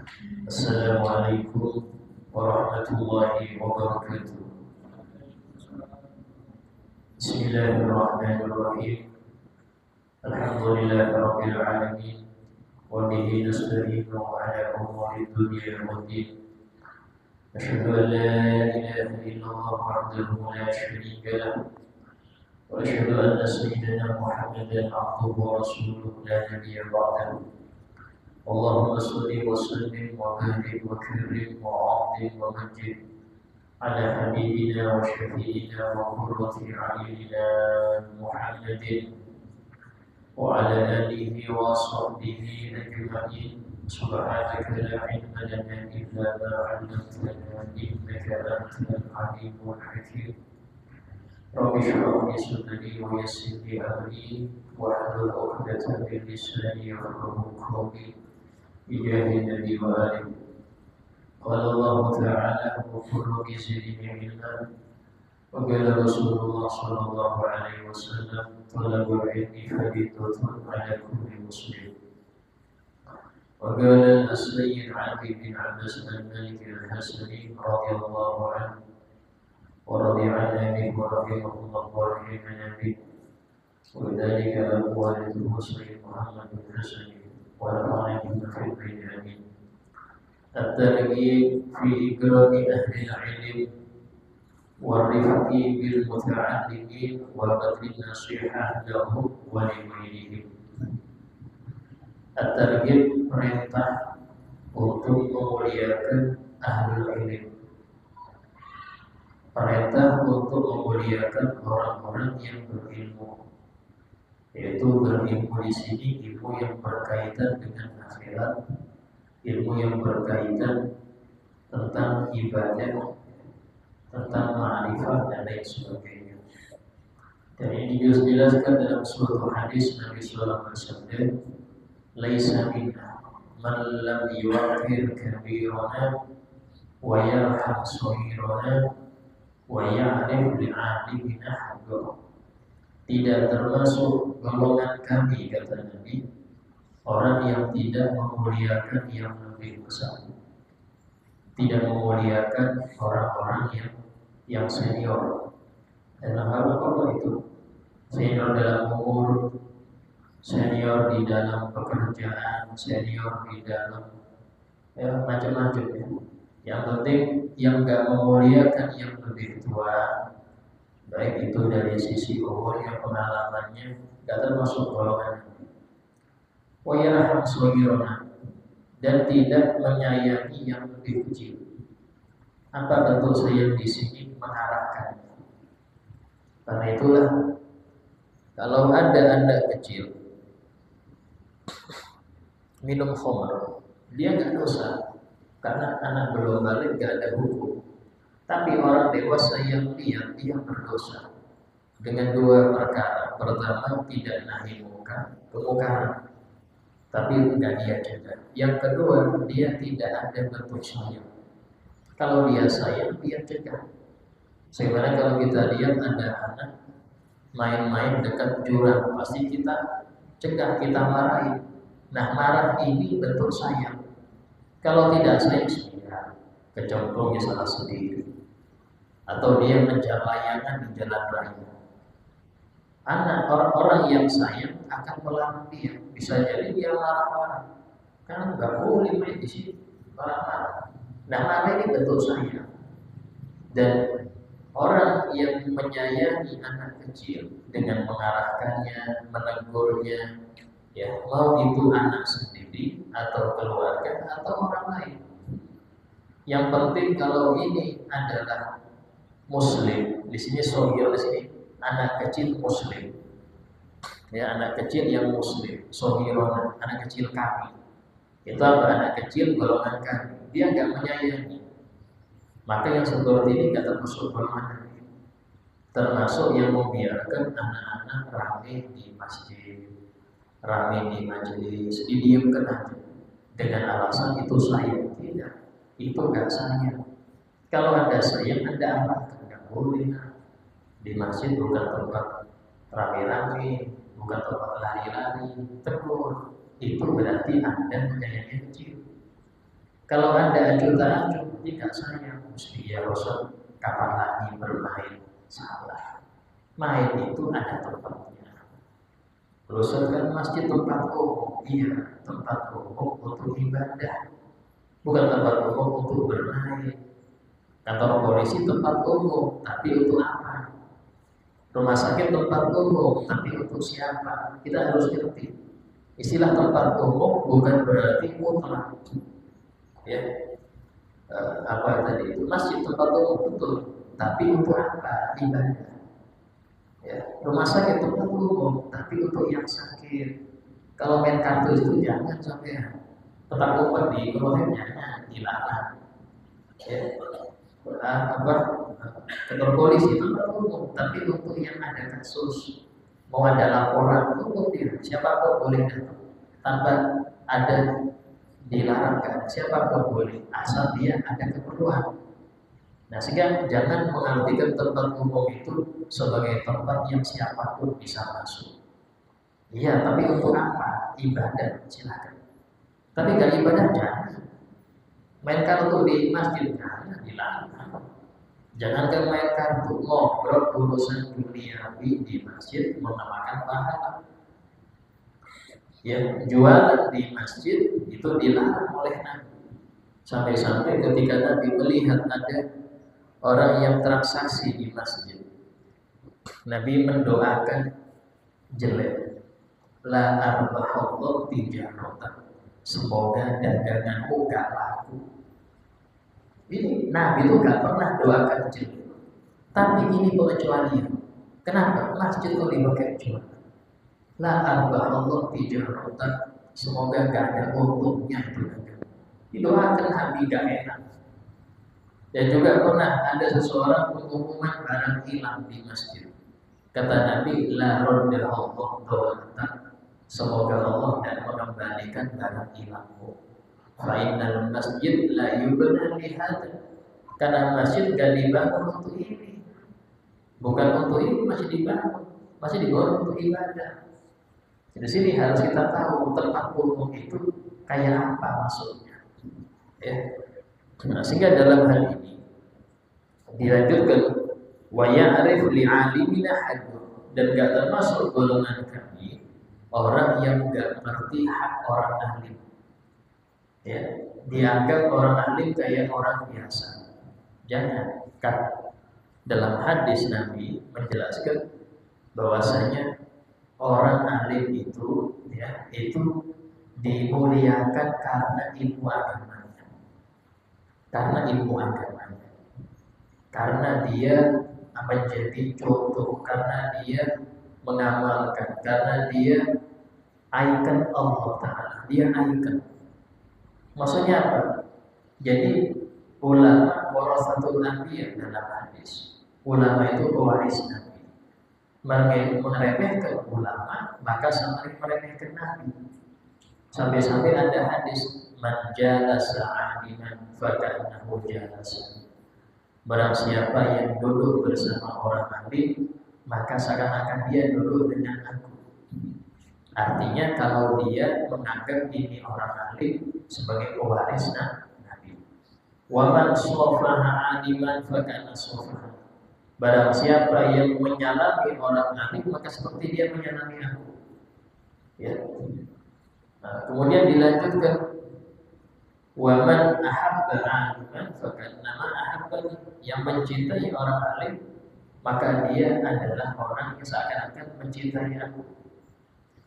Assalamualaikum warahmatullahi wabarakatuh. Bismillahirrahmanirrahim. Alhamdulillahirabbil alamin. Wa bihi nasta'inu ala umuri dunya waddin. Asyhadu an la ilaha illallah wahdahu la syarika lahu wa asyhadu anna sayyidana Muhammadan abduhu wa rasuluhu la nabiyya ba'dahu. Allahumma shalli wa sallim wa barik wa karim wa 'azzim wa majid ala habibina wa syafi'ina wa qurrati a'yunina Muhammadin wa ala alihi wa sahbihi ajma'in. Subhanaka la ilma lana illa ma 'allamtana innaka antal 'alimul hakim. Rabbi shrah li sadri wa yassir li amri wahlul 'uqdatam min lisani yafqahu qawli. بجاه النبي وآله. قال الله تعالى: وكل بزيد علما. وقال رسول الله صلى الله عليه وسلم: طلب العلم فريضة على كل مسلم. وقال السيد علي بن عباس الملك الحسني رضي الله عنه ورضي عن أبيه ورحمه الله ورحمنا به، وذلك أقوالته سيد محمد الحسني ونفعنا بما في البيت آمين. الترغيب في إكرام أهل العلم والرفق بالمتعلمين وبذل النصيحة لهم ولغيرهم. At-targhib perintah untuk memuliakan ahlul ilm. Perintah untuk memuliakan orang-orang yang berilmu. Yaitu berilmu di sini ilmu yang berkaitan dengan akhirat, ilmu yang berkaitan tentang ibadah, tentang ma'rifah dan lain sebagainya. Dan ini dijelaskan dalam suatu hadis Nabi sallallahu alaihi wasallam, "Laisa minna man lam yuwaqqir kabirana wa yarham saghirana wa ya'rif li'alimina haqqahu." Tidak termasuk golongan kami, kata Nabi, orang yang tidak memuliakan yang lebih besar, tidak memuliakan orang-orang yang senior. Dalam hal apa itu? Senior dalam umur, senior di dalam pekerjaan, senior di dalam macam-macam ya. Yang penting yang enggak memuliakan yang lebih tua, baik itu dari sisi umurnya, pengalamannya, tidak termasuk golongan. Wa yarham saghirana, dan tidak menyayangi yang lebih kecil. Apa bentuk sayang di sini? Mengarahkan. Karena itulah kalau ada anak kecil minum khamr, dia nggak dosa karena anak belum balik, nggak ada hukum. Tapi orang dewasa yang lihat dia berdosa dengan dua perkara. Pertama, tidak nahi munkar, kemungkaran, tapi enggak dia juga. Yang kedua, dia tidak ada bentuk sayang. Kalau dia sayang, dia cegah. Sebenarnya kalau kita lihat ada anak main-main dekat jurang, pasti kita cegah, kita marahin. Nah, marah ini bentuk sayang. Kalau tidak sayang, ya kecemplungnya salah sendiri. Atau dia menjaga layangan di jalan raya. Anak orang-orang yang sayang akan melarang dia. Bisa jadi dia marah-marah, karena nggak boleh main di sini, marah-marah. Nah, marah ini bentuk sayang. Dan orang yang menyayangi anak kecil dengan mengarahkannya, menegurnya, ya mau itu anak sendiri atau keluarga atau orang lain. Yang penting kalau ini adalah Muslim, di sini sohir, di sini anak kecil Muslim, ya anak kecil yang Muslim, sohirona, anak kecil kami. Itu apa? Anak kecil golongan kami. Dia nggak menyayangi. Maka yang seperti ini nggak termasuk golongan kami. Termasuk yang membiarkan anak-anak ramai di masjid, ramai di majelis, didiamkan aja dengan alasan itu sayang. Tidak, itu nggak sayang. Kalau ada sayang, ada apa? Boleh. Di masjid bukan tempat rame-rame, bukan tempat lari-lari, tegur. Itu berarti Anda menyayangi kecil. Kalau Anda acuh-acuh, tidak sayang, mesti ya Rasul, kapan lagi bermain? Salah. Main itu ada tempatnya. Rasul kan masjid tempat umum, iya, tempat umum untuk ibadah, bukan tempat umum untuk bermain. Kantor polisi tempat umum, tapi untuk apa? Rumah sakit tempat umum, tapi untuk siapa? Kita harus ngerti. Istilah tempat umum bukan berarti mutlak. Ya, apa tadi itu masjid tempat umum betul, tapi untuk apa? Ibadah. Ya, rumah sakit tempat umum, tapi untuk yang sakit. Kalau main kartu itu jangan sampai tempat umum di rumahnya dilarang. Ya, apa kantor polisi tempat umum, tapi untuk yang ada kasus mau ada laporan umum dia siapapun boleh datang tanpa ada dilarang kan, siapapun boleh asal dia ada keperluan. Nah, sehingga jangan mengartikan tempat umum itu sebagai tempat yang siapapun bisa masuk. Iya, tapi untuk apa? Ibadah, silakan. Tapi gak ibadah jangan. Main kartu di masjid jangan, dilarang. Jangankan main kartu, ngobrol urusan duniawi di masjid menamakan pahala. Ya, jualan di masjid itu dilarang oleh Nabi. Sampai-sampai ketika Nabi melihat ada orang yang transaksi di masjid, Nabi mendoakan jelek. La arbahallahu tijaratan. Semoga daganganmu gak laku. Ini Nabi itu gak pernah doakan jelek. Tapi ini pengecualian. Kenapa? Masjid kok dipakai jualan? La arbahallahu tijaratan. Semoga gak ada untungnya itu dagangan. Didoakan Nabi gak enak. Dan juga pernah ada seseorang pengumuman barang hilang di masjid. Kata Nabi, la raddallahu dawatan. Semoga Allah dan mengembalikan barang hilangmu. Fa'innal masjid la yubna lihada. Karena masjid gak dibangun untuk ini. Bukan untuk ini masih dibangun. Masih dibangun untuk ibadah. Di sini harus kita tahu tempat umum itu kayak apa maksudnya. Ya. Nah, sehingga dalam hal ini dilanjutkan wa ya'rif li'alimina hadd, dan gak termasuk golongan kami orang yang gak mengerti hak orang ahli. Ya, dianggap orang ahli kayak orang biasa. Jangan. Kan dalam hadis Nabi menjelaskan bahwasanya orang alim itu ya itu dimuliakan karena ilmu agamanya. Karena ilmu agamanya. Karena dia menjadi contoh, karena dia mengamalkan, karena dia ikon Allah Ta'ala, dia ikon. Maksudnya apa? Jadi ulama warasatul anbiya dalam hadis. Ulama itu pewaris Nabi. Meremehkan ulama maka sama meremehkan Nabi. Sampai-sampai ada hadis man jalasa aliman faka'annahu jalasa. Barang siapa yang duduk bersama orang alim, maka seakan-akan dia duduk dengan aku. Artinya kalau dia menganggap ini orang alim sebagai pewaris Nabi. Wa man sofaha aliman faka'anna sofaha. Barang siapa yang menyalami orang alim, maka seperti dia menyalami aku. Ya. Nah, kemudian dilanjutkan wa man ahabba aliman fakannama ahabbani. Yang mencintai orang alim, maka dia adalah orang yang seakan-akan mencintai aku.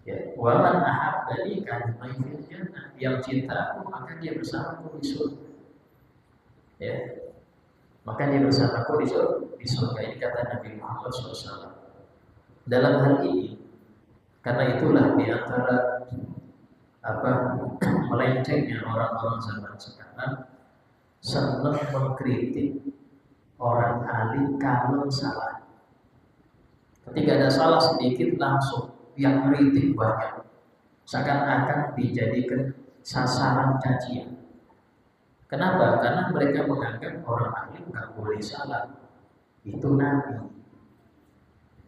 Ya, wa man ahabbani kana fil jannah. Yang cinta aku, maka dia bersamaku di surga. Ya. Maka dia bersamaku di surga. Ini kata Nabi Muhammad SAW. Dalam hal ini, karena itulah di antara melencengnya orang-orang zaman sekarang senang mengkritik orang alim kalau salah. Ketika ada salah sedikit langsung yang kritik banyak, seakan-akan dijadikan sasaran cacian. Kenapa? Karena mereka menganggap orang alim nggak boleh salah. Itu Nabi.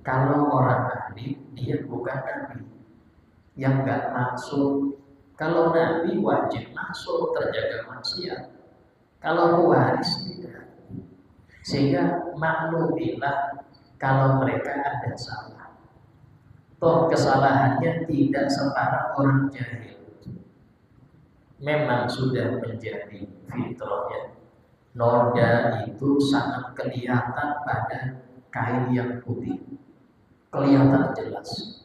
Kalau orang alim, dia bukan Nabi. Yang nggak masuk Kalau Nabi wajib masuk, terjaga maksiat. Kalau pewaris tidak. Sehingga maklumilah kalau mereka ada salah. Toh kesalahannya tidak separah orang jahil. Memang sudah menjadi fitrahnya. Noda itu sangat kelihatan pada kain yang putih. Kelihatan jelas.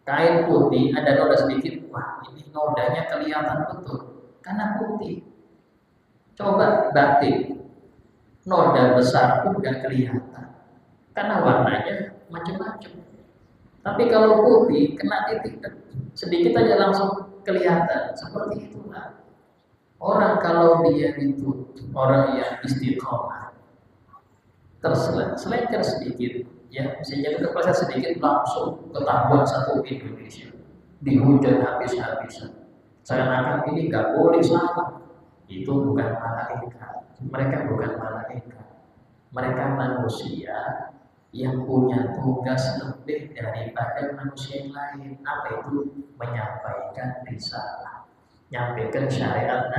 Kain putih ada noda sedikit, wah ini nodanya kelihatan betul karena putih. Coba batik, noda besar pun gak kelihatan karena warnanya macam-macam. Tapi kalau putih kena titik sedikit aja langsung kelihatan. Seperti itulah orang kalau dia itu orang yang istiqomah, terselengker sedikit. Ya, sehingga kepleset sedikit langsung ketahuan satu Indonesia dihujat habis-habisan. Seakan-akan ini nggak boleh salah. Itu bukan malaikat. Mereka bukan malaikat. Mereka manusia yang punya tugas lebih daripada manusia yang lain. Apa itu? Menyampaikan risalah, menyampaikan syariat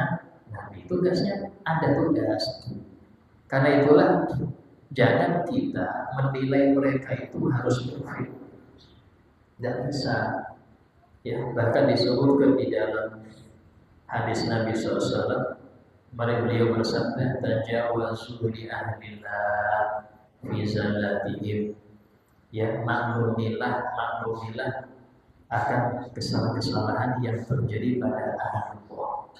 Nabi. Tugasnya ada tugas. Karena itulah jangan kita menilai mereka itu harus perfect. Tidak bisa. Ya, bahkan disebutkan di dalam hadis Nabi SAW, beliau bersabda, tajawazu li ahlillah fi zalatihim. Ya, maklumilah akan kesalahan-kesalahan yang terjadi pada ahlullah.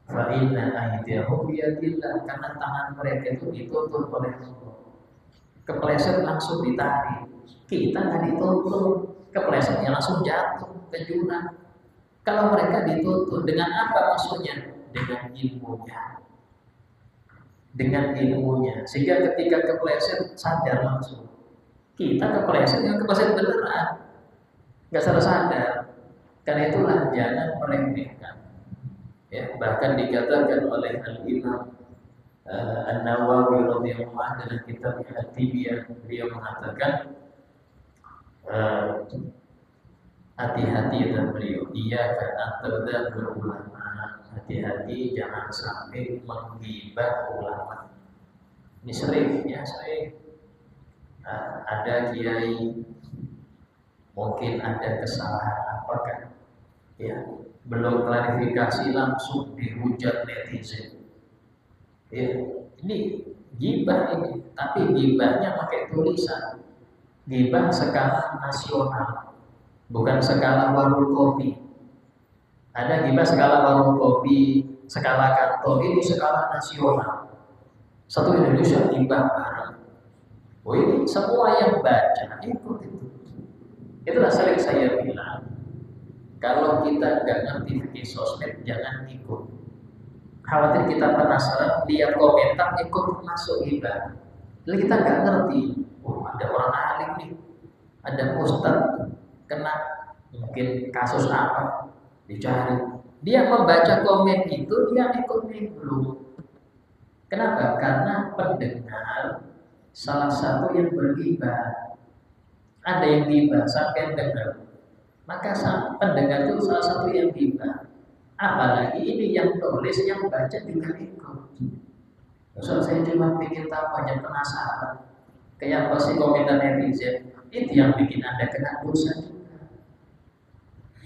Fa inna aydiyahum biyadillah, karena tangan mereka itu dituntun oleh Allah. Kepleset langsung ditarik. Kita nggak dituntun, keplesetnya langsung jatuh ke jurang. Kalau mereka dituntun dengan apa maksudnya? Dengan ilmunya. Dengan ilmunya. Sehingga ketika kepleset sadar langsung. Kita kepleset yang kepleset beneran. Nggak salah sadar. Karena itulah jangan meremehkan. Ya, bahkan dikatakan oleh Al-Imam An-Nawawi radhiyallahu anhu dalam kitabnya At-Tibyah, beliau mengatakan hati-hati dan beliau iyyaka an ulama, hati-hati jangan sampai menggibah ulama. Ini sering ya, ada kiai mungkin ada kesalahan apakah ya, belum klarifikasi langsung dihujat netizen. Ya, ini gibah ini, tapi gibahnya pakai tulisan. Gibah skala nasional, bukan skala warung kopi. Ada gibah skala warung kopi, skala kantor, ini skala nasional. Satu Indonesia gibah bareng. Oh ini semua yang baca ikut itu. Itulah sering saya bilang, kalau kita nggak ngerti fikih sosmed jangan ikut. Khawatir kita penasaran, lihat komentar ikut masuk gibah. Lalu kita nggak ngerti, oh ada orang alim nih, ada ustaz kena mungkin kasus apa, dicari. Dia membaca komen itu, dia ikut dulu. Kenapa? Karena pendengar salah satu yang bergibah. Ada yang gibah sampai dengar. Maka pendengar itu salah satu yang gibah. Apalagi ini yang tulis, yang baca juga ikut. Soal saya cuma bikin tahu aja, penasaran. Kayak apa sih komentar netizen? Itu yang bikin Anda kena dosa juga.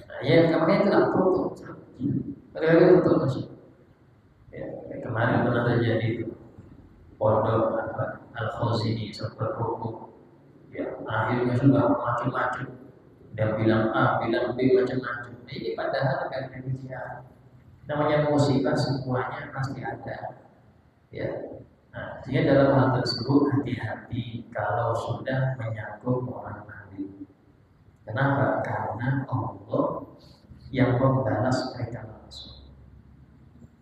Nah, ya makanya itu tutup. Bagaimana tutup masuk? Ya, kemarin pernah terjadi pondok Al-Khazini sempat hukum. Ya, akhirnya sudah macam-macam. Dia bilang A, bilang B, macam-macam. Nah, ini padahal kan demikian. Namanya musibah semuanya pasti ada. Ya. Nah, sehingga dalam hal tersebut hati-hati kalau sudah menyangkut orang alim. Kenapa? Karena Allah yang membalas mereka langsung.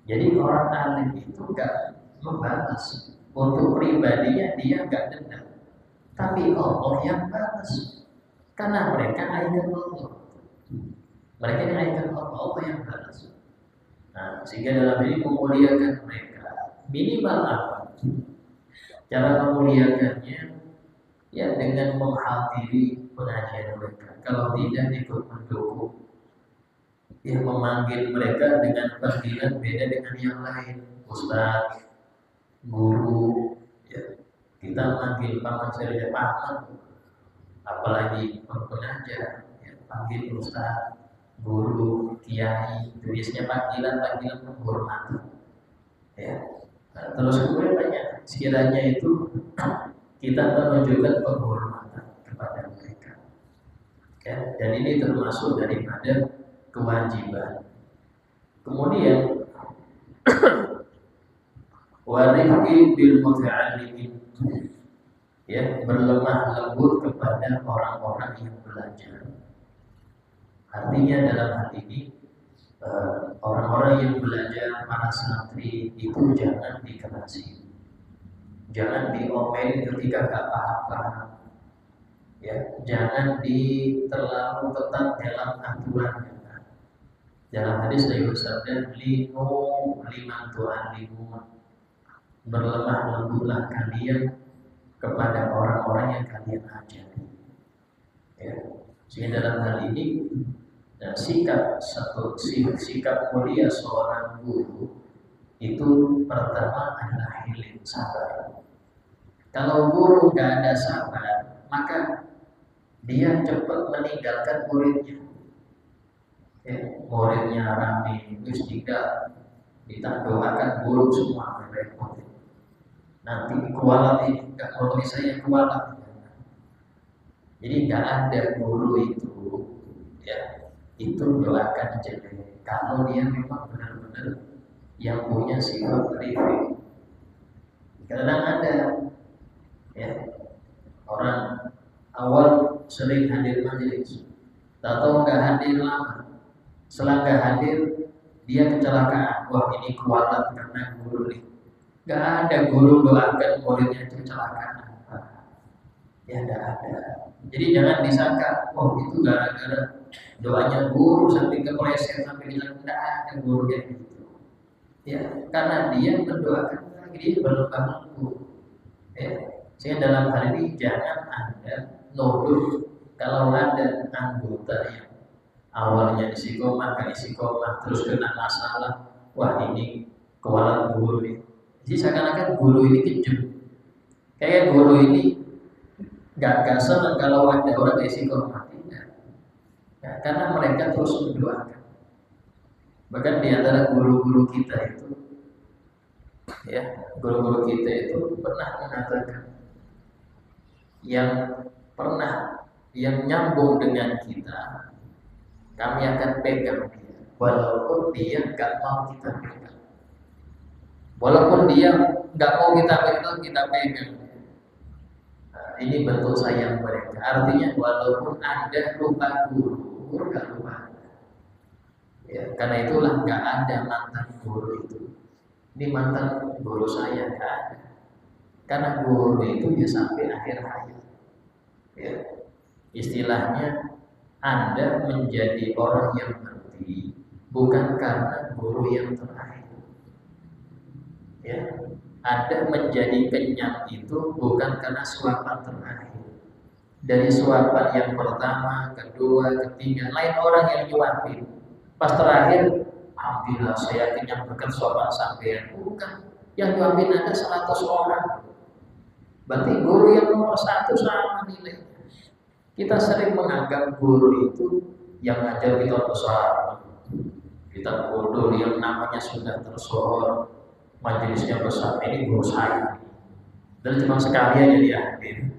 Jadi orang alim itu gak membalas. Untuk pribadinya dia gak dendam. Tapi Allah yang balas. Karena mereka ikut Allah. Mereka yang ikut Allah yang balas. Nah, sehingga dalam ini memuliakan mereka. Minimal apa? Cara memuliakannya ya dengan menghadiri pengajian mereka. Kalau tidak ikut mendukung, yang memanggil mereka dengan panggilan beda dengan yang lain, Ustaz, guru, ya. Kita manggil paman saya paman, apalagi pengajar, ya, panggil Ustaz, guru, kiai, itu biasanya panggilan penghormatan, ya. Nah, terus kemudian banyak, sekiranya itu kita menunjukkan penghormatan kepada mereka, ya. Dan ini termasuk daripada kewajiban. Kemudian warifqi bil muta'allimin, ya, berlemah lembut kepada orang-orang yang belajar. Artinya dalam hal ini orang-orang yang belajar, para santri itu jangan dikerasi, jangan diomelin ketika gak paham-paham, ya, jangan terlalu ketat dalam aturan. Dalam hadis Nabi bersabda, linu liman tu'allimun, berlemah lembutlah kalian kepada orang-orang yang kalian ajari, ya. Sehingga dalam hal ini sikap mulia seorang guru itu pertama adalah hilim, sabar. Kalau guru gak ada sabar, maka dia cepat meninggalkan muridnya. Ya, muridnya rame, terus tidak doakan guru semua repot. Nanti kualat ini nggak mau saya kualat. Jadi nggak ada guru itu, ya, itu doakan jelek. Kalau dia memang benar-benar yang punya sifat rifik. Kadang ada, ya, orang awal sering hadir majelis, atau nggak hadir lama. Setelah gak hadir, dia kecelakaan. Wah, ini kualat karena guru nih. Gak ada guru doakan muridnya kecelakaan. Ya, gak ada. Jadi jangan disangka, oh itu gara-gara doanya guru sampai kepleset sampai bilang gak ada guru yang gitu. Ya, karena dia mendoakan lagi, dia berlomba lembut. Ya, sehingga dalam hal ini jangan Anda nuduh kalau ada anggota yang awalnya istiqomah, terus kena masalah, wah ini kewalan guru nih. Jadi seakan-akan guru ini kejam. Kayak guru ini gak senang kalau ada orang istiqomah, tidak. Ya, karena mereka terus mendoakan. Bahkan di antara guru-guru kita itu, ya, guru-guru kita itu pernah mengatakan yang nyambung dengan kita, kami akan pegang dia, walaupun dia gak mau kita pegang. Walaupun dia gak mau kita pegang, kita pegang. Nah, ini bentuk sayang mereka. Artinya walaupun Anda lupa guru gak lupa. Ya, karena itulah gak ada mantan guru itu. Ini mantan guru saya gak ada. Karena guru itu ya sampai akhir hayat. Ya, istilahnya Anda menjadi orang yang ngerti bukan karena guru yang terakhir. Ya, Anda menjadi kenyang itu bukan karena suapan terakhir. Dari suapan yang pertama, kedua, ketiga, lain orang yang nyuapin. Pas terakhir, alhamdulillah saya kenyang berkat suapan sampean. Bukan, yang nyuapin Anda 100 orang. Berarti guru yang nomor 1 sama nilainya. Kita sering menganggap guru itu yang ngajar kita besar, kita bodoh, yang namanya sudah tersohor, majelisnya besar, ini guru saya, dan cuma sekali aja dia hadir.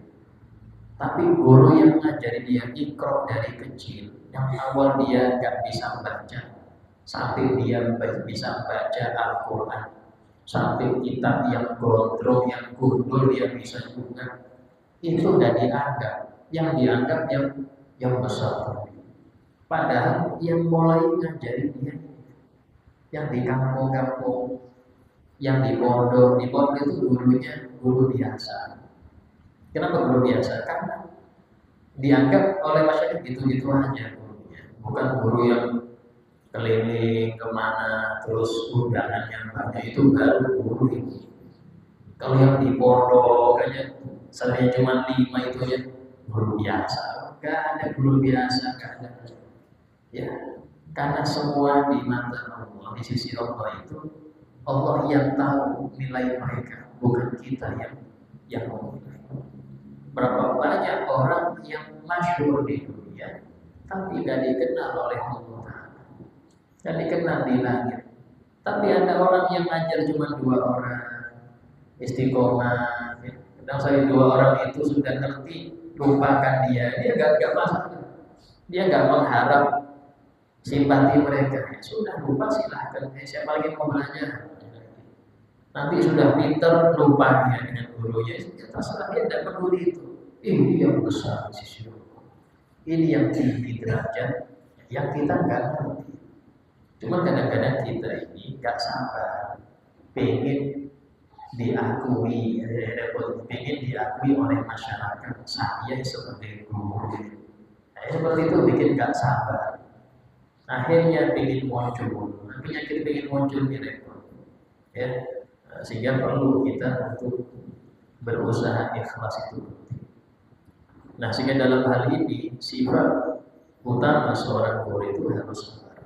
Tapi guru yang ngajari dia ikro dari kecil, yang awal dia nggak bisa baca, sampai dia bisa baca Al-Quran, sampai kitab yang gondrong, yang gundul dia bisa juga, itu nggak dianggap. Yang dianggap yang besar. Padahal yang mulai ngajarin dia yang di kampung-kampung, yang di pondok itu gurunya guru biasa. Kenapa guru biasa? Karena dianggap oleh masyarakat gitu-gitu aja gurunya, bukan guru yang keliling kemana terus undangan yang banyak, itu baru guru ini. Kalau yang di pondok aja saya cuma 5 itu ya guru biasa. Gak ada guru biasa, gak ada. Ya, Karena semua di mata Allah, di sisi Allah itu Allah yang tahu nilai mereka, bukan kita yang menilai. Berapa banyak orang yang masyhur di dunia tapi tidak dikenal oleh Allah, tidak dikenal di langit. Tapi ada orang yang ngajar cuma 2 orang, istiqomah. Kadang saya 2 orang itu sudah ngerti, lupakan dia gak masalah. Dia gak mengharap simpati mereka. Ya sudah, lupa silahkan. Siapa lagi mau belajar? Nanti sudah pinter, lupa dia dengan gurunya. Terserah dia, tidak peduli itu. Ini yang besar di sisi Allah. Ini yang tinggi derajat, yang kita nggak ngerti. Cuma kadang-kadang kita ini nggak sabar, pengen diakui, pengen diakui oleh masyarakat. Saya seperti guru. Seperti itu bikin nggak sabar. Akhirnya pengen muncul, penyakit pengen muncul di repot. Ya, sehingga perlu kita untuk berusaha ikhlas itu. Nah, sehingga dalam hal ini sifat utama seorang guru itu harus sabar.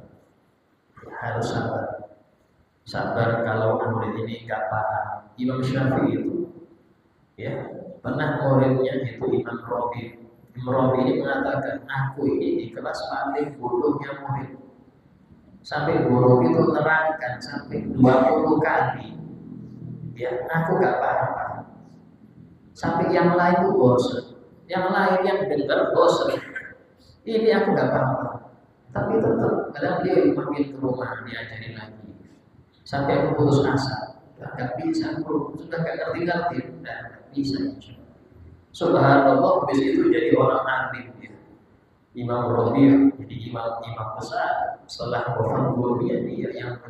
Harus sabar. Sabar kalau murid ini nggak paham. Imam Syafi'i itu, ya, pernah muridnya itu Imam Rabi. Imam Rabi ini mengatakan, aku ini di kelas paling bodohnya murid. Sampai guru itu nerangkan sampai 20 kali. Ya, aku nggak paham. Sampai yang lain itu bosan. Yang lain yang dengar bosan. Ini aku nggak paham. Tapi tetap kadang dia panggil ke rumah diajarin lagi. Sampai aku putus asa. Nggak bisa, bro. Sudah nggak ngerti-ngerti. Nggak bisa. Subhanallah, habis itu jadi orang alim. Ya. Imam Rabi' jadi imam besar. Setelah wafat gurunya dia yang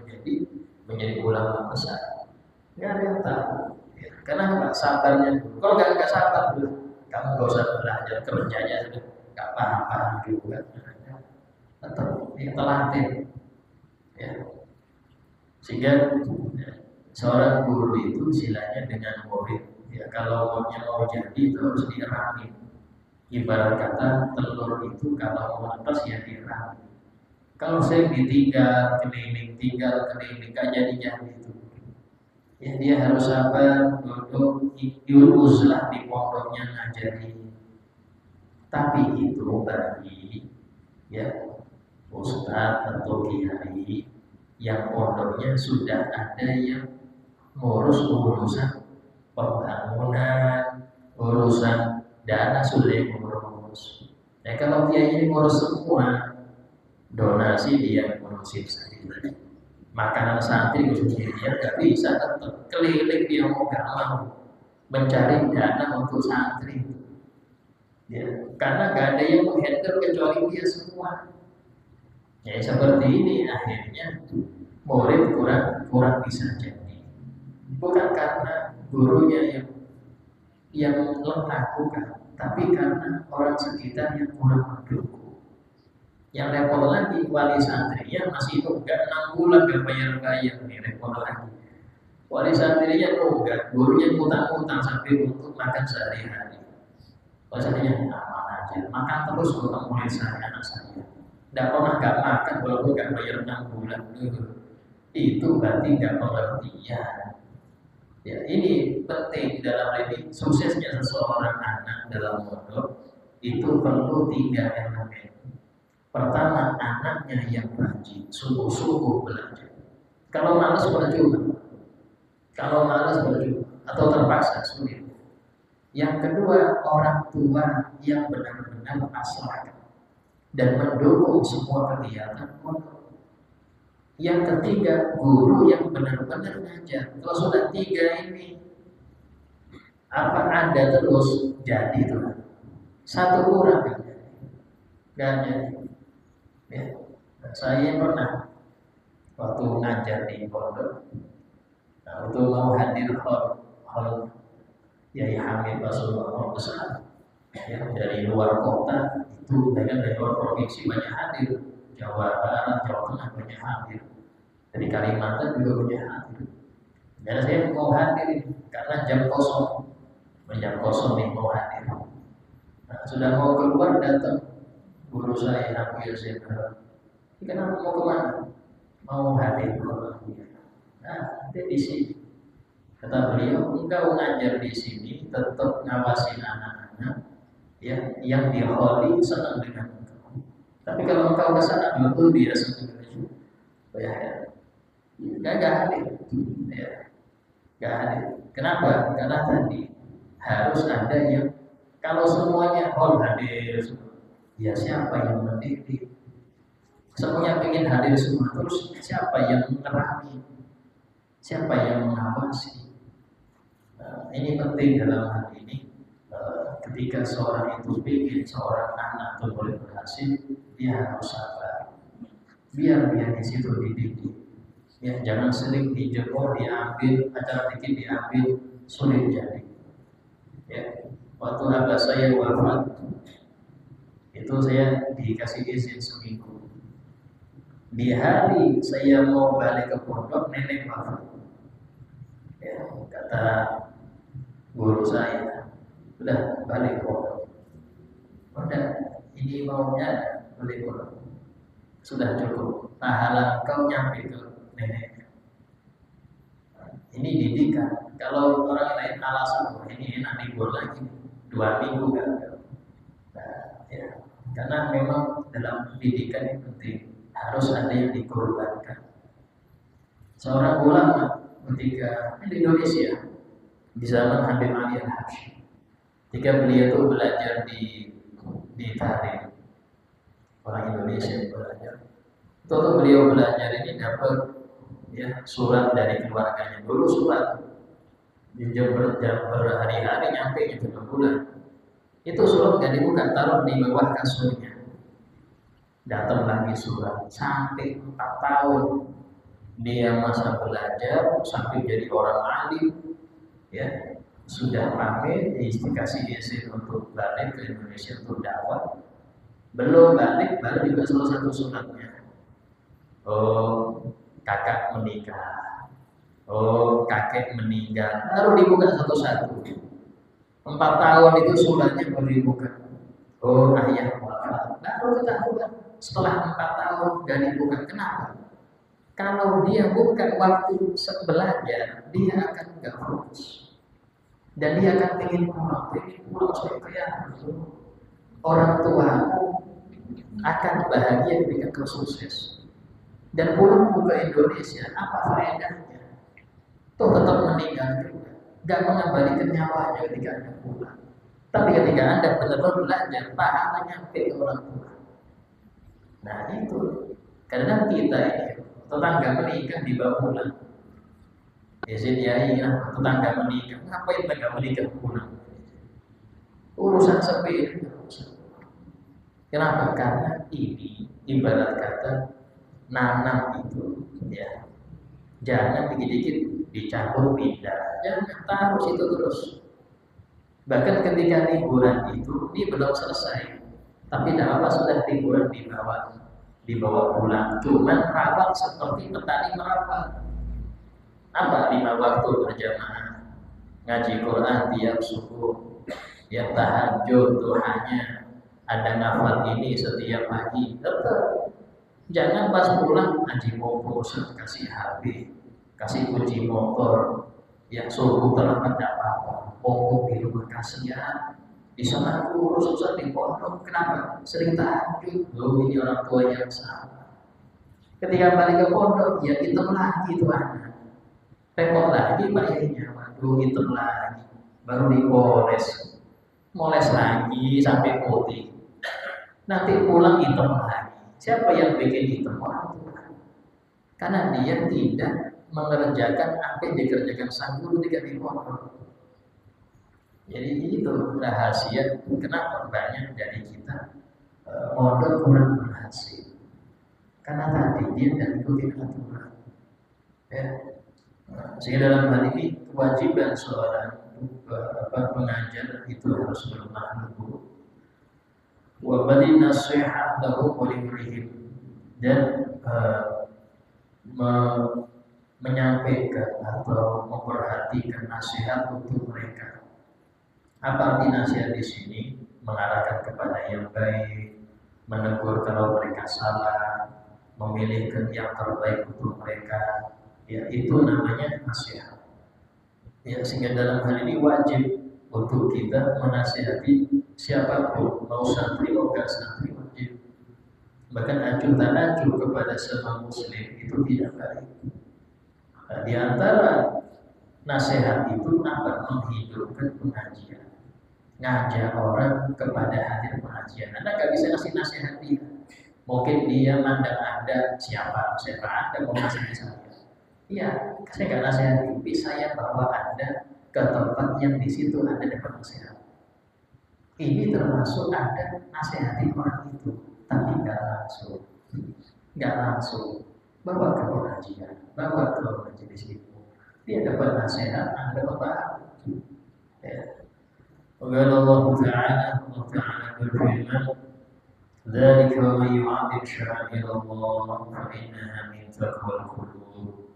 menjadi ulama besar. Nggak ada yang tahu. Ya. Karena nggak sabarnya. Kalau nggak sabar, kamu nggak usah belajar, kerjanya sudah nggak paham juga. Tetap telaten. Ya. Sehingga ya, seorang guru itu istilahnya dengan murid. Ya, kalau mau jadi itu harus dirami. Ibarat kata telur itu kalau mau lepas ya dirami. Kalau saya tinggal keliling, gak jadi itu. Ya, dia harus sabar, duduk, diuruslah di pondoknya ngajari. Tapi itu bagi ya ustaz atau kiai yang pondoknya sudah ada yang ngurus urusan pembangunan, urusan dana sudah ngurus. Nah kalau kiai ini ngurus semua, donasi dia ngurusin sendiri, makanan santri ngurusin dia, nggak bisa tetap keliling dia mau nggak mau mencari dana untuk santri. Ya, karena nggak ada yang menghandle kecuali dia semua. Ya seperti ini akhirnya murid kurang bisa jadi. Bukan karena gurunya yang lemah, bukan, tapi karena orang sekitar yang kurang mendukung. Yang repot lagi wali santrinya masih nunggak 6 bulan gak bayar nih, repot lagi. Wali santrinya nunggak, gurunya utang-utang sampai untuk makan sehari-hari. Bahasanya aman aja, makan terus untuk murid saya, anak saya. Tidak pernah gak makan walaupun gak bayar 6 bulan. Itu berarti gak pengertian. Ya, ini penting dalam ini suksesnya seseorang anak dalam pondok itu perlu 3 elemen. Pertama, anaknya yang rajin, sungguh-sungguh belajar. Kalau malas percuma. Kalau malas percuma atau terpaksa sulit. Yang kedua, orang tua yang benar-benar maslahat dan mendukung semua kegiatan pondok. Yang ketiga, guru yang benar-benar ngajar. Kalau sudah 3 ini, apa ada terus jadi tuh? Satu kurang kan? Gak jadi. Ya. Saya pernah waktu ngajar di pondok, waktu mau hadir hall Yai Hamid Rasulullah besar, ya, dari luar kota itu, bahkan dari luar provinsi banyak hadir, Jawa Barat, Jawa Tengah banyak hadir, dari Kalimantan juga banyak hadir. Dan saya mau hadir karena jam kosong nih mau hadir. Nah, sudah mau keluar datang guru saya Abu Yusuf, Kenapa mau kemana? Mau hadir orang dia. Nah, dia di sini. Kata beliau, engkau ngajar di sini tetap ngawasin anak-anak ya, yang dia holy senang dengan engkau. Tapi kalau engkau ke sana betul dia senang dengan engkau. Ya, gak hadir. Ya, gak hadir. Kenapa? Karena tadi harus ada yang kalau semuanya hadir, ya siapa yang mendidik? Semuanya ingin hadir semua, terus siapa yang mengerami? Siapa yang mengawasi? Ini penting dalam hal ini. Ketika seorang itu ingin seorang anak itu boleh berhasil, dia harus sabar. Biar dia di situ dididik. Ya, jangan sering dijemur, diambil, acara dikit diambil, sulit jadi. Ya, waktu abah saya wafat, itu saya dikasih izin seminggu. Di hari saya mau balik ke pondok, nenek wafat. Ya, kata guru saya, udah balik pondok. Udah, ini maunya balik pondok. Sudah cukup. Pahala kau nyampe ke nenek. Ini didikan. Kalau orang lain alasan, ini enak libur lagi 2 minggu kan. Nah, ya. Karena memang dalam pendidikan yang penting harus ada yang dikorbankan. Seorang ulama ketika di Indonesia di zaman Habib Ali Al-Habsyi, ketika beliau itu belajar di Tahrir, orang Indonesia belajar. Itu beliau belajar ini dapat ya surat dari keluarganya. Dulu surat jam berhari-hari nyampe itu 6 bulan. Itu surat gak dibuka, taruh di bawah kasurnya. Datang lagi surat sampai 4 tahun dia masa belajar sampai jadi orang alim, ya sudah pamit dikasih izin untuk balik ke Indonesia untuk dakwah. Belum balik baru juga salah satu suratnya. Oh, kakak menikah. Oh, kakek meninggal. Baru dibuka satu-satu. 4 tahun itu suratnya baru dibuka. Oh, ayah wafat. Baru ketahuan setelah 4 tahun dan dibuka. Kenapa? Kalau dia bukan waktu belajar, dia akan enggak fokus. Dan dia akan pengen pulang supaya orang tua akan bahagia ketika kau sukses. Dan pulang ke Indonesia, apa faedahnya? Tuh tetap meninggal juga. Gak mengembalikan nyawanya ketika Anda pulang. Tapi ketika Anda benar-benar belajar, pahala nyampe ke orang tua. Nah itu, karena kita ini tetangga menikah di bawah pulang. Ya, tetangga menikah, ngapain tetangga menikah pulang? Urusan sepele. Kenapa? Karena ini ibarat kata nanam itu, ya. Jangan dikit-dikit dicampur pindah, jangan taruh situ terus. Bahkan ketika liburan itu, ini belum selesai, tapi tidak apa sudah liburan dibawa pulang. Cuman rawat seperti petani merapat. Apa 5 waktu berjamaah, ngaji Quran tiap subuh, ya tahajud doanya, ada ngafal ini setiap pagi. Tetap jangan pas pulang ngaji motor kasih HP, kasih kunci motor, ya subuh terlambat tidak apa-apa. Di rumah kasihan, di sana aku susah di pondok. Kenapa? Sering tahajud. Loh, ini orang tua yang salah. Ketika balik ke pondok, ya hitam lagi itu anak. Repot lagi bayarnya, waduh hitam lagi. Baru dipoles, moles lagi sampai putih. Nanti pulang hitam lagi. Siapa yang bikin hitam? Orang tua. Karena dia tidak mengerjakan apa yang dikerjakan sang guru ketika di pondok. Jadi itu rahasia kenapa banyak dari kita modal kurang berhasil. Karena tadi dia tidak ikutin aturan. Ya. Sehingga dalam hal ini kewajiban seorang pengajar itu harus berlemah lembut. Wa badi nasihat lahum wa liwrihim, dan menyampaikan atau memperhatikan nasihat untuk mereka. Apa arti nasihat di sini? Mengarahkan kepada yang baik, menegur kalau mereka salah, memilihkan yang terbaik untuk mereka. Ya, itu namanya nasihat. Ya, sehingga dalam hal ini wajib untuk kita menasihati siapapun, mau santri mau gak santri, wajib. Bahkan acuh tak acuh kepada semua muslim itu tidak baik. Nah, di antara nasihat itu apa? Menghidupkan pengajian, ngajak orang kepada hadir pengajian. Anda gak bisa ngasih nasihat dia. Mungkin dia mandang Anda siapa Anda mau nasihat saya. Iya, saya nggak nasihati, tapi saya bawa Anda ke tempat yang di situ Anda dapat nasihat. Ini termasuk Anda nasihati orang itu, tapi nggak langsung. Bawa ke pengajian, bawa ke majelis itu. Dia dapat nasihat, Anda paham. Ya. Allah Ta'ala berfirman, "Dzalika wa man yu'azzim sya'air Allah fa innaha min taqwal qulub."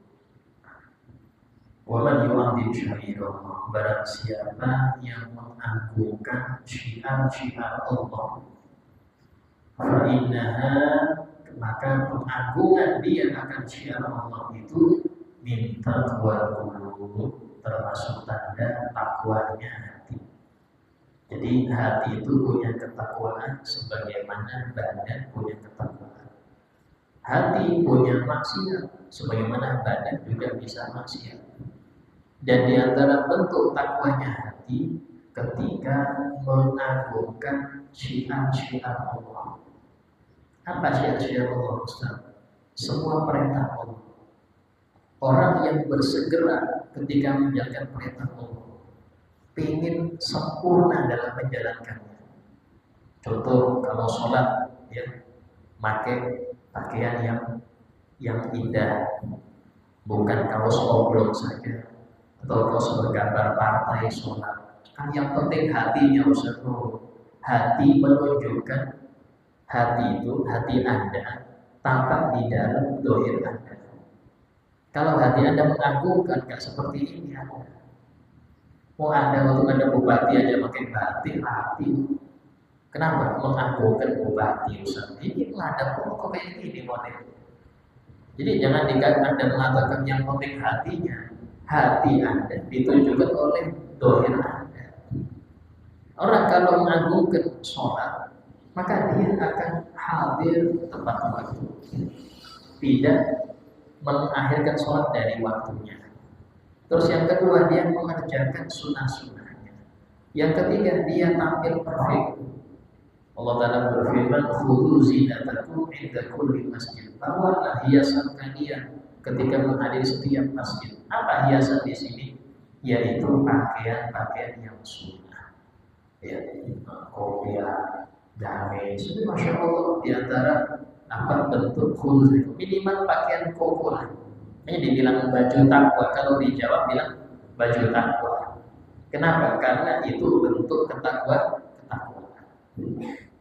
Wa man yu'azzim sya'air Allah, barang siapa yang mengagungkan syiar-syiar Allah, fa innaha, maka pengagungan dia akan syiar Allah itu min taqwal qulub, termasuk tanda takwanya hati. Jadi hati itu punya ketakwaan sebagaimana badan punya ketakwaan. Hati punya maksiat sebagaimana badan juga bisa maksiat. Dan di antara bentuk takwanya hati ketika mengagungkan syiar-syiar Allah. Apa syiar-syiar Allah, Ustaz? Semua perintah Allah. Orang yang bersegera ketika menjalankan perintah Allah, ingin sempurna dalam menjalankannya. Contoh, kalau sholat, ya, pakai pakaian yang indah, bukan kaos oblong saja, atau kaos bergambar partai sholat. Kan yang penting hatinya, Ustaz. Hati menunjukkan, hati Anda tampak di dalam dohir Anda. Kalau hati Anda mengagungkan, gak seperti ini Anda. Mau Anda waktu Anda bupati aja pakai batik rapi. Kenapa? Mengagungkan bupati, Ustaz. Ini menghadap kok kayak gini model. Jadi jangan dikatakan Anda mengatakan yang penting hatinya. Hati Anda ditunjukkan oleh dohir Anda. Orang kalau mengagungkan sholat, maka dia akan hadir tepat waktu. Tidak mengakhirkan sholat dari waktunya. Terus yang kedua, dia mengerjakan sunnah-sunnahnya. Yang ketiga, dia tampil perfect. Allah Ta'ala berfirman, "Khudhu zinatakum 'inda kulli masjid." Bawalah hiasan kalian ketika menghadiri setiap masjid. Apa hiasan di sini? Yaitu pakaian-pakaian yang sunnah. Ya, kopiah, gamis. Itu Masya Allah, di antara apa bentuk khudhu, minimal pakaian koko lah. Ini dibilang baju takwa, kalau di Jawa bilang baju takwa. Kenapa? Karena itu bentuk ketakwaan.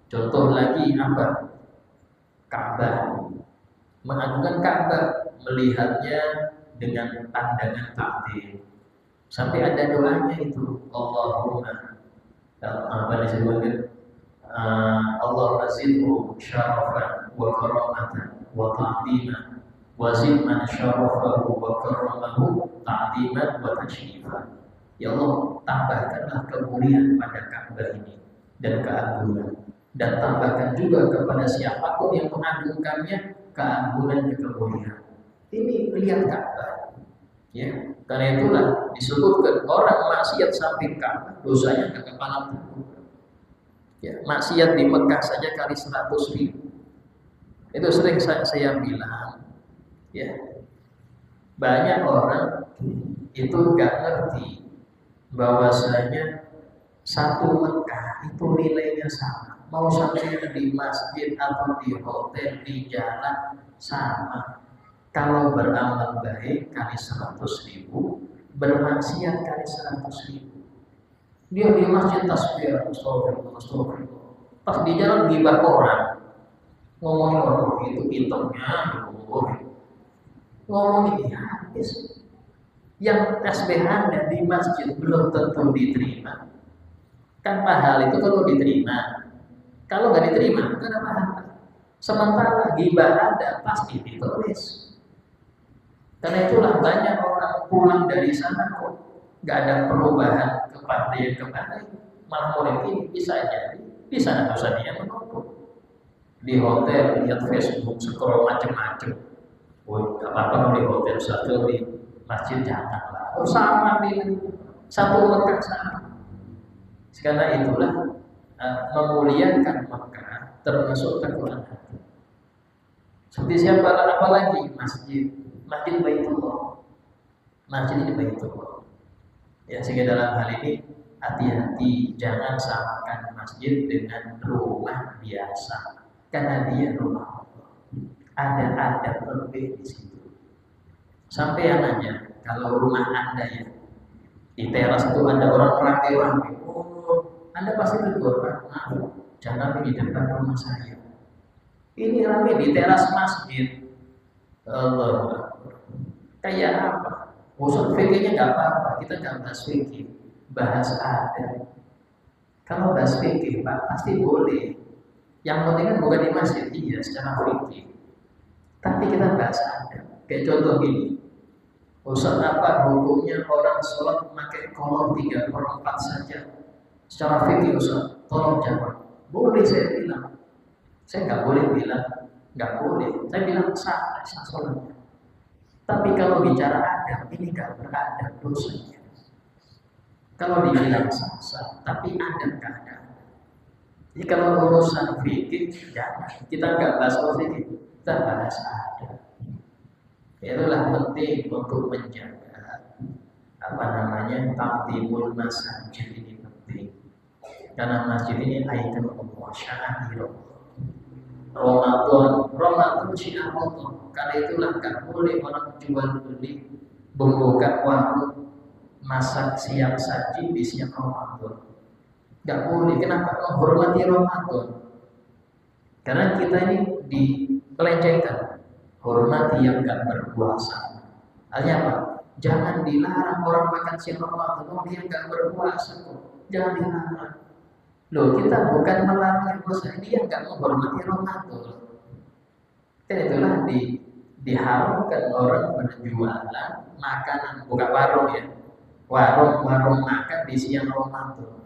Contoh lagi apa? Ka'bah. Mengagungkan Ka'bah, melihatnya dengan pandangan takdir. Sampai ada doanya itu, Allahumma, apa disebutkan? Allahumma zidhu syarafan wa karamatan wa ta'ziman wazid man syarafahu wa karamahu ta'diman wa tashrifan. Ya Allah, tambahkanlah kemuliaan pada Ka'bah ini dan keagungan, dan tambahkan juga kepada siapapun yang mengagungkannya keagungan dan kemuliaan. Ini lihat Ka'bah, ya. Karena itulah disebutkan orang maksiat sampai Ka'bah dosanya ke kepala batu. Ya, maksiat di Mekah saja kali 100.000. Itu sering saya bilang. Ya, banyak orang itu gak ngerti bahwasanya satu Mekah itu nilainya sama. Mau sampai di masjid atau di hotel, di jalan, sama. Kalau beramal baik kali 100.000, bermaksiat kali 100.000. Dia di masjid tasbih, astagfirullah. Pas di jalan gibah orang, ngomongin orang itu hitamnya, ngomongin habis. Yang tasbihan dan di masjid belum tentu diterima. Kan pahala itu kalau diterima. Kalau nggak diterima, nggak ada pahala. Sementara ghibah ada pasti ditulis. Karena itulah banyak orang pulang dari sana kok nggak ada perubahan kepada yang kemarin, malah mulai ini bisa jadi di sana dosa dia menumpuk. Di hotel lihat Facebook, scroll macam-macam. Oh, nggak apa-apa di hotel, satu di masjid janganlah. Oh, sama di satu Mekah sama. Karena itulah memuliakan Mekah termasuk Al-Quran. Seperti siapa? Apalagi masjid Baitullah. Masjid ini Baitullah. Ya, sehingga dalam hal ini hati-hati, jangan samakan masjid dengan rumah biasa. Karena dia rumah Allah. Ada adab lebih di situ. Sampai yang nanya, kalau rumah Anda ya di teras itu ada orang ramai-ramai, oh, Anda pasti tegur, maaf, jangan di depan rumah saya. Ini ramai di teras masjid. Allah, kayak apa? Usul fikirnya nggak apa-apa, kita nggak bahas fikir, bahas adab. Kalau bahas fikir, Pak, pasti boleh. Yang penting kan bukan di masjid, iya secara fikir. Tapi kita bahas adab. Kayak contoh gini, Ustaz, apa hukumnya orang sholat memakai kolor 3/4 saja? Secara fikih Ustaz, tolong jawab. Boleh saya bilang. Saya nggak boleh bilang nggak boleh. Saya bilang sah sholatnya. Tapi kalau bicara adab, ini nggak beradab dosanya. Kalau dibilang sah, tapi adab nggak ada. Jadi kalau urusan fikih, jangan. Kita nggak bahas fikih, kita bahas adab. Itulah penting untuk menjaga taktimul masjid ini penting. Karena masjid ini ikon Allah, syair Ramadan syiar Allah. Karena itulah nggak boleh orang jual beli membuka warung masak siap saji di siang Ramadan. Nggak boleh. Kenapa? Menghormati Ramadan. Karena kita ini dipelencengkan. Hormati yang nggak berpuasa. Artinya apa? Jangan dilarang orang makan siang Ramadan. Oh, dia nggak berpuasa kok. Jangan dilarang. Loh, kita bukan melarang yang puasa, dia nggak menghormati Ramadan. Kan itulah diharamkan orang berjualan makanan, buka warung ya, warung makan di siang Ramadan.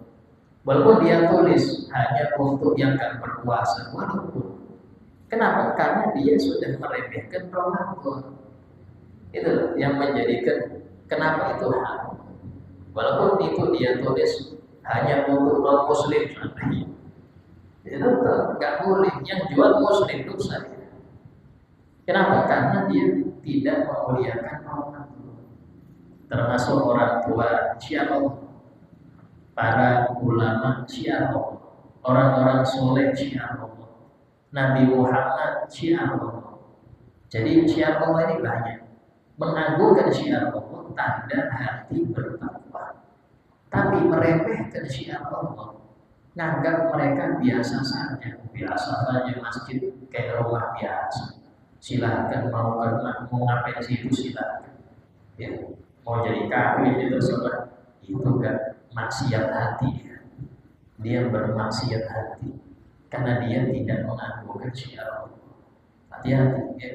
Walaupun dia tulis hanya untuk yang nggak berpuasa, walaupun kenapa? Karena dia sudah meremehkan Ramadan. Itu yang menjadikan kenapa itu haram. Walaupun itu dia tulis hanya untuk non muslim sampai itu nggak boleh. Yang jual muslim itu saja. Kenapa? Karena dia tidak memuliakan Ramadan. Termasuk orang tua syiar Allah, para ulama syiar Allah, orang-orang soleh syiar Allah, Nabi Muhammad syiar Allah. Jadi syiar Allah ini banyak. Mengagungkan syiar Allah tanda hati bertakwa. Tapi meremehkan syiar Allah, nganggap mereka biasa saja masjid kayak rumah biasa. Silahkan mau ngapain situ silahkan. Ya, mau jadi kafir itu terserah. Itu gak maksiat hati dia bermaksiat hati karena dia tidak mengagungkan syiar Allah. Hati-hati ya.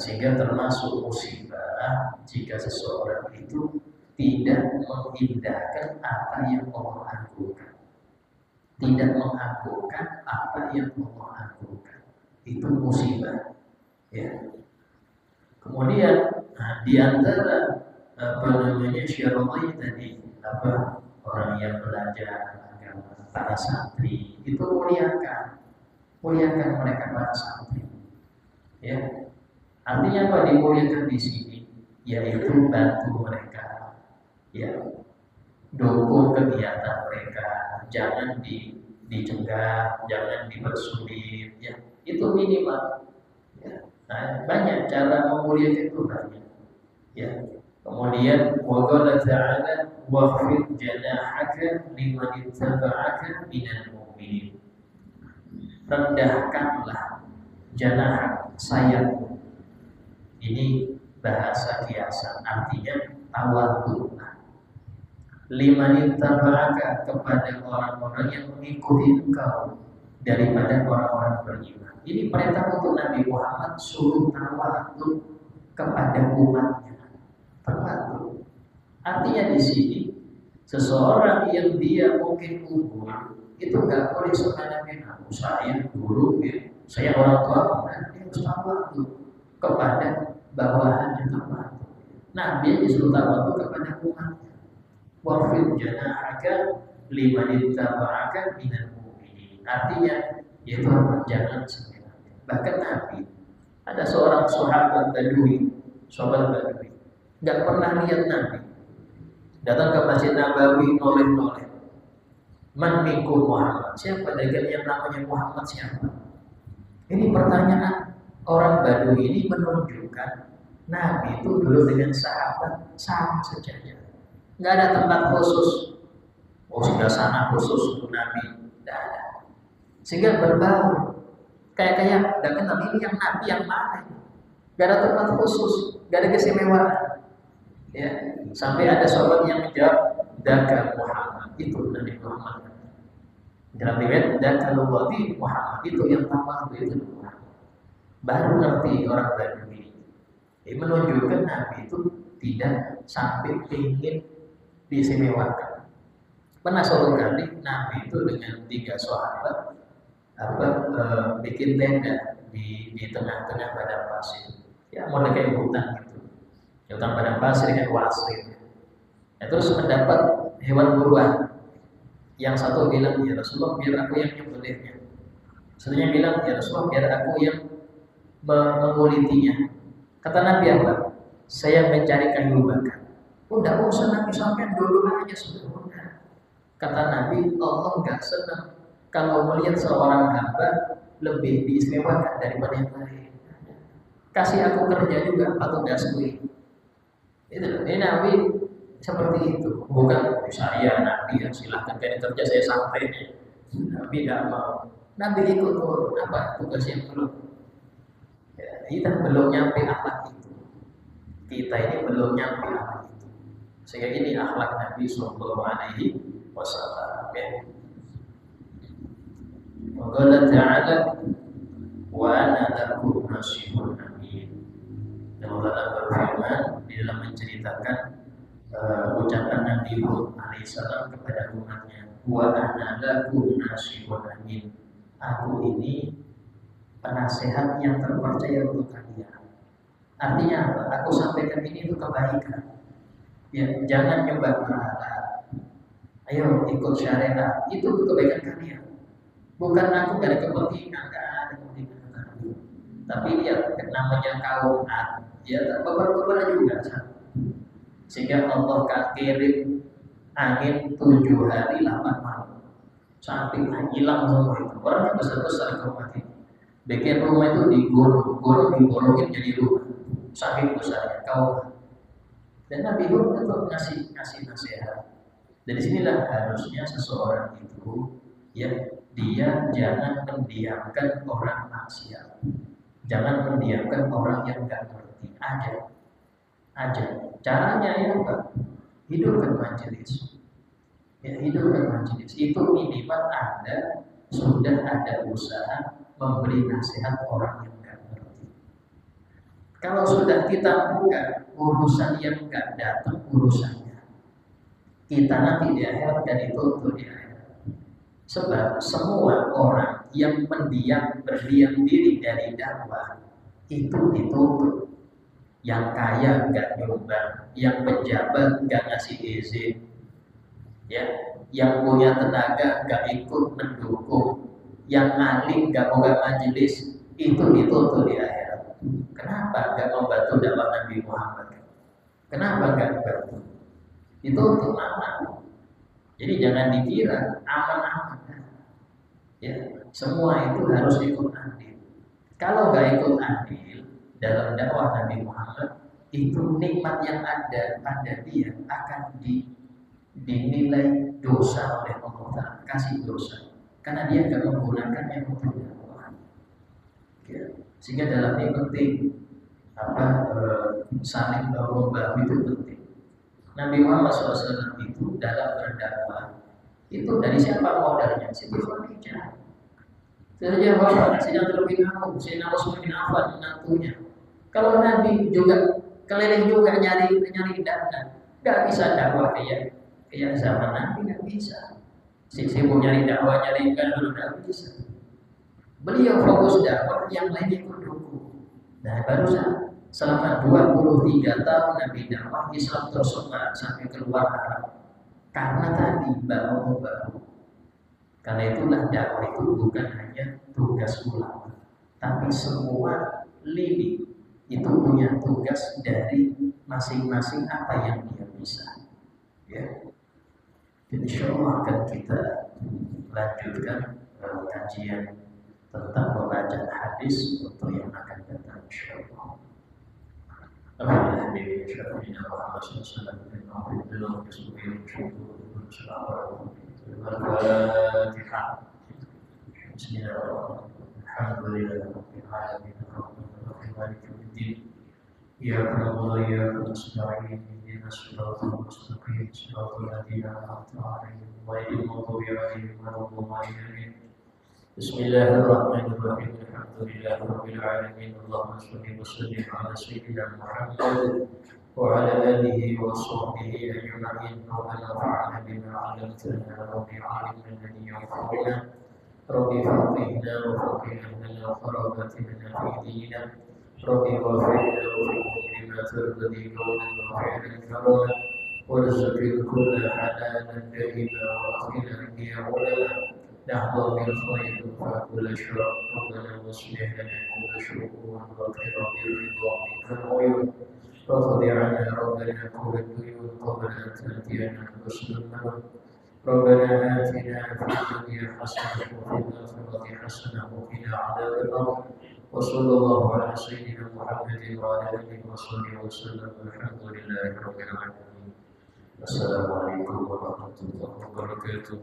Sehingga termasuk musibah jika seseorang itu tidak mengindahkan apa yang Allah agungkan, tidak mengagungkan apa yang Allah agungkan, itu musibah. Ya. Kemudian di antara syiar Allah tadi orang yang belajar agama, para santri itu muliakan mereka para santri. Ya. Artinya apa dimuliakan di sini? Yaitu bantu mereka, ya, dukung kegiatan mereka, jangan dicegah, jangan dipersulit, ya, itu minimal. Ya. Nah, banyak cara memuliakan itu banyak. Ya. Kemudian waqala ta'ala waqfid janahaka liman ittaba'aka minal mu'minin. Rendahkanlah janah sayapmu. Ini bahasa kiasan, artinya tawadhu'lah. Liman ittaba'aka, kepada orang-orang yang mengikuti engkau daripada orang-orang beriman. Ini perintah untuk Nabi Muhammad suruh tawadhu kepada umatnya. Tawadhu. Artinya di sini seseorang yang dia mungkin umur itu nggak boleh sembarangan aku saya guru ya, saya orang tua dia harus tawadhu kepada bawahannya tawadhu. Nah dia disuruh tawadhu kepada umatnya. Wafid janahaka liman ittaba'aka minal mu'minin. Artinya yaitu jangan sembarangan. Bahkan Nabi ada seorang sahabat Badui, nggak pernah lihat Nabi. Datang ke Masjid Nabawi noleh-noleh. Man minkum Muhammad? Siapa dari yang namanya Muhammad siapa? Ini pertanyaan orang Badui ini menunjukkan Nabi itu dulu dengan sahabat sama saja. Nggak ada tempat khusus. Oh sudah sana khusus untuk Nabi. Tidak ada. Sehingga berbau. Kayak nggak kenal ini yang Nabi yang mana? Nggak ada tempat khusus, nggak ada keistimewaan. Ya, sampai ada sahabat yang menjawab daka Muhammad, itu Nabi Muhammad. Dalam riwayat daka Nabi Muhammad, itu yang tawadhu itu Muhammad. Baru ngerti orang Badui. Ini menunjukkan Nabi itu tidak sampai ingin diistimewakan. Pernah suatu kali Nabi itu dengan 3 sahabat bikin tenda di tengah-tengah padang pasir. Ya, model kayak hutan gitu. Hutan padang pasir dengan wasir. Ya, terus mendapat hewan buruan. Yang satu bilang, ya Rasulullah biar aku yang nyembelihnya. Satunya bilang, ya Rasulullah biar aku yang mengulitinya. Kata Nabi apa? Saya mencari kayu bakar. Udah usah Nabi sampai dulu aja sudah. Kata Nabi, Allah nggak senang kalau melihat seorang hamba lebih diistimewakan daripada yang lain. Kasih aku kerja juga atau gasui. Ini Nabi seperti itu. Bukan saya Nabi yang silahkan kalian kerja saya santai. Nabi tidak mau. Nabi ikut turun. Apa tugas yang belum? Ya, kita belum nyampe akhlak itu. Kita ini belum nyampe akhlak itu. Sehingga ini akhlak Nabi Sallallahu Alaihi Wasallam. Allah Ta'ala wa ana lakum nasihun amin. Dan Allah berfirman di dalam menceritakan ucapan Nabi Hud alaihissalam kepada umatnya, wa ana lakum nasihun amin. Aku ini penasehat yang terpercaya untuk kalian. Artinya apa? Aku sampaikan ini itu kebaikan. Ya, jangan nyembah berhala. Ayo ikut syariat. Itu kebaikan kalian. Bukan aku gak ada kepentingan, gak ada kepentingan kami. Tapi lihat namanya kaum Ad, ya beberapa juga. Sehingga Allah kirim angin 7 hari 8 malam sampai hilang semua itu. Orang yang besar-besar kaum Ad ini bikin rumah itu digolongin jadi rumah. Saking besarnya kaum. Dan Nabi Hud tetap ngasih nasihat. Dari sinilah harusnya seseorang itu ya dia jangan mendiamkan orang maksiat, jangan mendiamkan orang yang nggak ngerti. Aja. Caranya ya apa? Hidupkan majelis. Ya, hidupkan majelis. Itu minimal Anda sudah ada usaha memberi nasihat orang yang nggak ngerti. Kalau sudah kita buka urusan yang nggak datang urusannya, kita nanti di akhirat dan itu untuk di akhirat. Sebab semua orang yang berdiam diri dari dakwah itu dituntut. Yang kaya nggak nyumbang, yang pejabat nggak ngasih izin, ya, yang punya tenaga nggak ikut mendukung, yang alim nggak buka majelis, itu dituntut di akhirat. Kenapa nggak membantu dakwah Nabi Muhammad? Kenapa nggak dibantu? Itu untuk aman. Jadi jangan dikira aman-aman. Ya, semua itu harus ikut andil. Kalau nggak ikut andil dalam dakwah Nabi Muhammad, itu nikmat yang ada pada dia akan dinilai dosa oleh Allah, kasih dosa, karena dia nggak menggunakannya untuk dakwah. Ya, sehingga dalam ini penting saling berlomba itu penting. Nabi Muhammad SAW itu dalam berdakwah itu dari siapa modalnya? Siti Khadijah. Saja Bapak Sayyidina bin Auf, Sayyidina Utsman bin Affan menantunya. Kalau Nabi juga keliling juga nyari dana, nggak bisa dakwah kayak zaman Nabi, nggak bisa. Sibuk nyari dakwah, nyari dulu nggak bisa. Beliau fokus dakwah, yang lain ikut dukung. Nah, baru selama 23 tahun Nabi dakwah, Islam tersebar sampai keluar Arab. Karena tadi baru. Karena itulah dakwah itu bukan hanya tugas ulama, tapi semua lini itu punya tugas dari masing-masing apa yang dia bisa. Ya, insya Allah akan kita lanjutkan kajian tentang pembacaan hadis untuk yang akan datang insya Allah. Al-Fatihah. Bismillahirrahmanirrahim. Alhamdulillahirabbil alamin. Arrahmanirrahim. Maliki yaumiddin. Iyyaka na'budu wa iyyaka nasta'in. Ihdinas siratal mustaqim. Siratal ladzina an'amta 'alaihim ghairil maghdubi 'alaihim waladdallin. Bismillahirrahmanirrahim. Alhamdulillahirabbil alamin. Allahumma shalli wa sallim ala sayyidina Muhammad wa ala alihi wa sahbihi ajma'in. Rabbana fa'alna bima 'allamtana rabbi 'allimna alladhi yanfa'una rabbi faqihna wa faqihna lana kharabatina fi dinina rabbi wafiqna wa fiqhum lima turdadi qawlan wa fi'lan karama warzuqil kulla halalan tayyiba wa akhina biya ulama نحظى بالخير فكل شر ربنا واصلح لنا كل شر واغفر بالرضا منك العيون واقض عنا ربنا كل الديون قبل ان تاتينا حسن الموت ربنا آتنا في الدنيا حسنة وفي الآخرة حسنة وقنا عذاب النار وصلى الله على سيدنا محمد وعلى آله وصحبه وسلم والحمد لله رب العالمين. السلام عليكم ورحمة الله وبركاته.